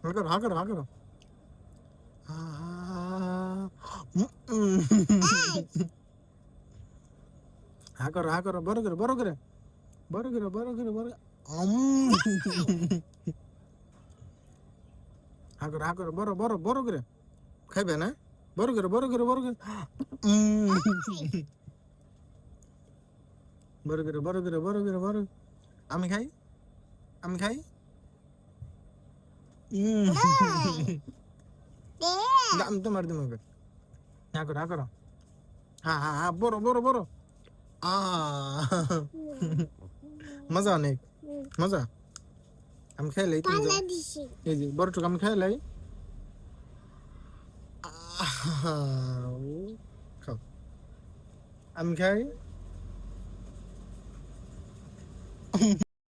হা করো হা করো হা করো। হা করো হা করো, বড় করে বড় করে বড় করে বড় করে বড়। হা করো হা করো, বড় বড় বড় করে খাইবে না? বড় করে বড় করে বড় করে। বড় করে বড় করে বড় করে বড়। আমি খাই, আমি খাই। আমি তোমার দিম হবে। হা করো হা করো। হ্যাঁ হ্যাঁ হ্যাঁ, বড় বড় বড়। মজা অনেক মজা। আমি খাইলাই তুমি তো, এই যে বড় টুকু আমি খাইলাই। খাও, আমি খাই।